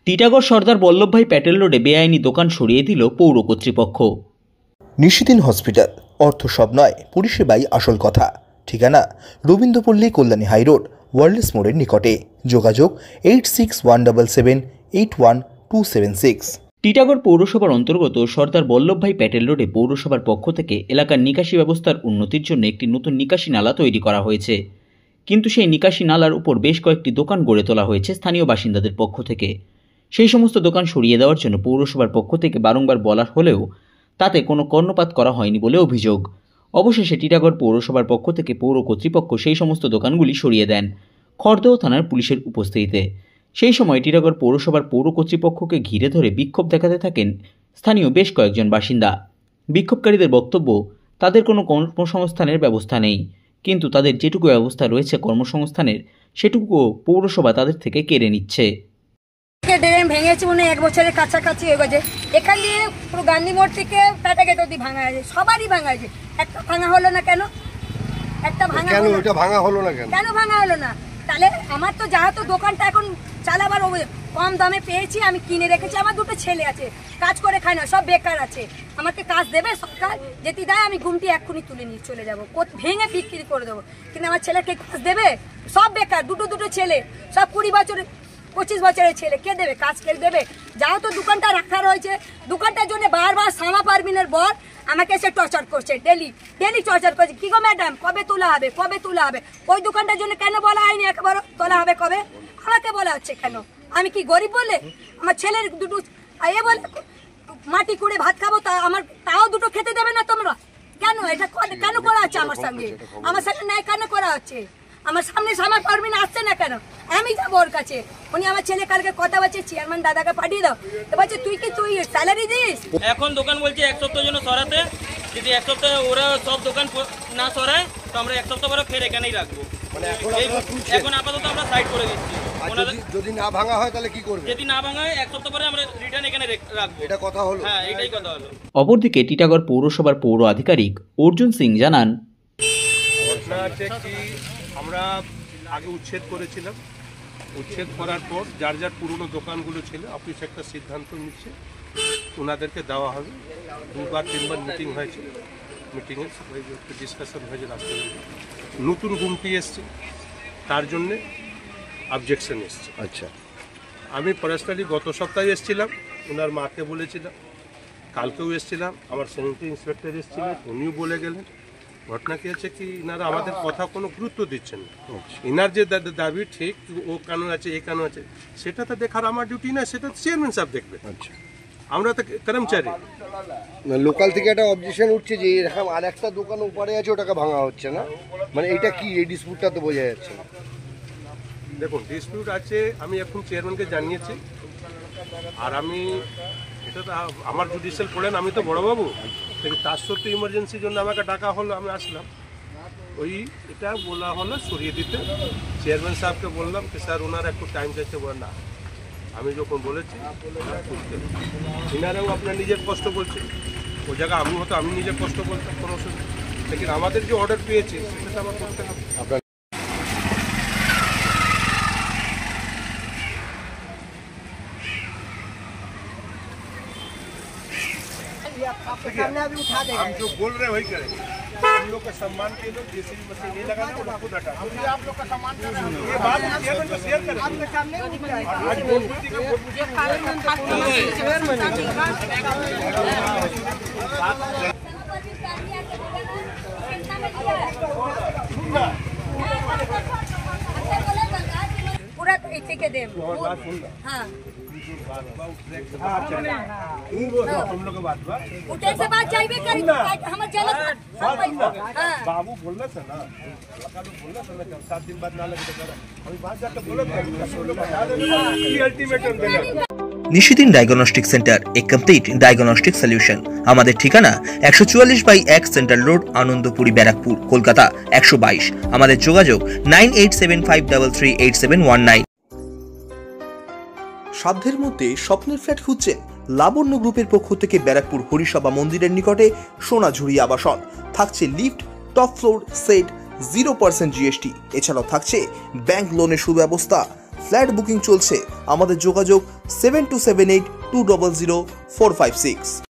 টিটাগড় সর্দার বল্লভভাই প্যাটেল রোডে বেআইনি দোকান সরিয়ে দিল পৌর কর্তৃপক্ষ। নিশিদিন হসপিটাল, অর্থ সব নয়, পরিষেবাই আসল কথা। ঠিকানা রবীন্দ্রপল্লী, কল্যাণী হাইরোড, ওয়ার্ল্ডস মোড়ের নিকটে। যোগাযোগ 8617781276। টিটাগড় পৌরসভার অন্তর্গত সর্দার বল্লভভাই প্যাটেল রোডে পৌরসভার পক্ষ থেকে এলাকার নিকাশি ব্যবস্থার উন্নতির জন্য একটি নতুন নিকাশি নালা তৈরি করা হয়েছে, কিন্তু সেই নিকাশি নালার উপর বেশ কয়েকটি দোকান গড়ে তোলা হয়েছে স্থানীয় বাসিন্দাদের পক্ষ থেকে। সেই সমস্ত দোকান সরিয়ে দেওয়ার জন্য পৌরসভার পক্ষ থেকে বারংবার বলা হলেও তাতে কোনো কর্ণপাত করা হয়নি বলে অভিযোগ। অবশেষে টিটাগড় পৌরসভার পক্ষ থেকে পৌর কর্তৃপক্ষ সেই সমস্ত দোকানগুলি সরিয়ে দেন খড়দহ থানার পুলিশের উপস্থিতিতে। সেই সময় টিটাগড় পৌরসভার পৌর কর্তৃপক্ষকে ঘিরে ধরে বিক্ষোভ দেখাতে থাকেন স্থানীয় বেশ কয়েকজন বাসিন্দা। বিক্ষোভকারীদের বক্তব্য, তাদের কোনো কর্মসংস্থানের ব্যবস্থা নেই, কিন্তু তাদের যেটুকু ব্যবস্থা রয়েছে কর্মসংস্থানের সেটুকুও পৌরসভা তাদের থেকে কেড়ে নিচ্ছে। ড্রেন ভেঙেছে মনে 1 বছরের কাছাকাছি হয়ে গেছে। এখান দিয়ে পুরো গান্ধী মোড় থেকে টাটা গেট অব্দি ভাঙা আছে, সবারই ভাঙা আছে। একটা ভাঙা হলো না কেন? একটা ভাঙা কেন? ওটা ভাঙা হলো না কেন? কেন ভাঙা হলো না? তাহলে আমার তো যা তো দোকানটা এখন চালাবার কম দামে পেয়েছি, আমি কিনে রেখেছি। আমার 2টো ছেলে আছে, কাজ করে খায় না, সব বেকার আছে। আমাকে কাজ দেবে সরকার, যেটি দেয় আমি ঘুমটি এক্ষুনি তুলে নিয়ে চলে যাবো, ভেঙে বিক্রি করে দেবো। কিন্তু আমার ছেলেকে কাজ দেবে? সব বেকার, 2টো ছেলে, সব 20 বছরের 25 বছরের ছেলে, কে দেবে কাজ? কে দেবে? যাও তো দোকানটা রাখা রয়েছে, দোকানটার জন্য বারবার সামা পারবিনের বর আমাকে এসে টর্চার করছে, ডেলি টর্চার করছে। কি গো ম্যাডাম, কবে তোলা হবে, কবে তোলা হবে? ওই দোকানটার জন্য কেন বলা হয়নি একবার তোলা হবে কবে? আমাকে বলা হচ্ছে কেন? আমি কি গরিব বলে? আমার ছেলের 2টো বলে মাটি কুড়ে ভাত খাবো, তাও 2টো খেতে দেবে না তোমরা? কেন এটা কেন করা হচ্ছে আমার সঙ্গে ন্যায় কেন করা হচ্ছে? আমার সামনে সামা পারবিন আসছে না কেন? আমি যাবো ওর কাছে। উনি আমার ছেলে কালকে কথা বলছে, চেয়ারম্যান দাদাকে পাঠিয়ে দাও। তো বলছে তুই স্যালারি দিস? এখন দোকান বলছে 1 সপ্তাহের জন্য সরাতে, যদি 1 সপ্তাহে ওরা সব দোকান না সরায় তো আমরা 1 সপ্তাহ পরে ফের এখানেই রাখবো। মানে এখন আপাতত আমরা সাইড করে দিচ্ছি। যদি না ভাঙা হয় তাহলে কি করবে? যদি না ভাঙা হয় 1 সপ্তাহ পরে আমরা রিটার্ন এখানে রাখবো। এটা কথা হলো? হ্যাঁ, এটাই কথা হলো। অপরদিকে টিটাগড় পৌরসভার পৌর আধিকারিক অর্জুন সিং জানান, আমরা আগে উচ্ছেদ করেছিলাম, উচ্ছেদ করার পর যার যার পুরনো দোকানগুলো ছিল অফিস একটা সিদ্ধান্ত নিচ্ছে ওনাদেরকে দেওয়া হবে। 2-3বার মিটিং হয়েছে, মিটিংয়ে একটু ডিসকাশন হয়েছে। রাস্তায় নতুন গুমটি এসছে, তার জন্যে অবজেকশন এসছে। আচ্ছা, আমি পার্সোনালি গত সপ্তাহে এসেছিলাম, ওনার মাকে বলেছিলাম, কালকেও এসেছিলাম, আমার স্যানিটারি ইন্সপেক্টর এসেছিলেন, উনিও বলে গেলেন। ঘটনা কি আছে কি, ইনারা আমাদের কথা কোনো গুরুত্ব দিচ্ছেন না। ইনার যে দাবি ঠিক, ও কানুন আছে, এই কানুন আছে, সেটা তো দেখার আমার ডিউটি না, সেটা চেয়ারম্যান সাহেব দেখবে। আচ্ছা, আমরা তো কর্মচারী। লোকাল থেকে একটা অবজেকশন উঠছে যে এরকম আর একটা দোকান উপরে আছে, ওটাকে ভাঙা হচ্ছে না, মানে এটা কি, এই ডিসপিউটটা তো বোঝা যাচ্ছে না। দেখুন, ডিসপিউট আছে, আমি এখন চেয়ারম্যানকে জানিয়েছি। আর আমি এটা তো আমার জুডিশিয়াল পড়েন, আমি তো বড়বাবু, তার সত্ত্বেও ইমার্জেন্সির জন্য আমাকে ডাকা হলো, আমি আসলাম। এটা বলা হলো সরিয়ে দিতে। চেয়ারম্যান সাহেবকে বললাম কি স্যার ওনারা একটু টাইম চাইতে, বলে না, আমি যখন বলেছি ইনারাও আপনার নিজের কষ্ট বলছে, ও জায়গা আমি নিজের কষ্ট বলতাম, কোনো অসুবিধা। লেকিন আমাদের যে অর্ডার পেয়েছি সেটা আমার করতে হবে। हम जो बोल रहे वही करेंगे। हम लोग का सम्मान के लोग जेसीबी मशीन नहीं लगाना, वो खुद हटा। आप लोग का सम्मान करना, ये बात चेयरमैन को शेयर करें। आपके सामने आज बोलबुद्धि का पूरा থেকে দেব। हाँ, हम लोग बात उठे से बात चाहिए करी हम चलो। बाबू बोलना था ना, बोलना था ना 7 दिन बाद ना लगे तो अभी बात जाकर बोलो अल्टीमेटम देना। নিশিদিন ডায়াগনস্টিক সেন্টার, এ কমপ্লিট ডায়াগনস্টিক সলিউশন। আমাদের ঠিকানা 144/1 সেন্ট্রাল রোড, আনন্দপুরি, ব্যারাকপুর, কলকাতা 122। আমাদের যোগাযোগ 9875338719। সাধ্যের মধ্যে স্বপ্নের ফ্ল্যাট খুঁজছেন? লাবণ্য গ্রুপের পক্ষ থেকে ব্যারাকপুর হরিসভা মন্দিরের নিকটে সোনাঝুরি আবাসন। থাকছে lift, top floor, set, 0% GST। এছাড়াও থাকছে ব্যাংক লোনের সুব্যবস্থা। ফ্ল্যাট বুকিং চলছে। আমাদের যোগাযোগ 7278200456।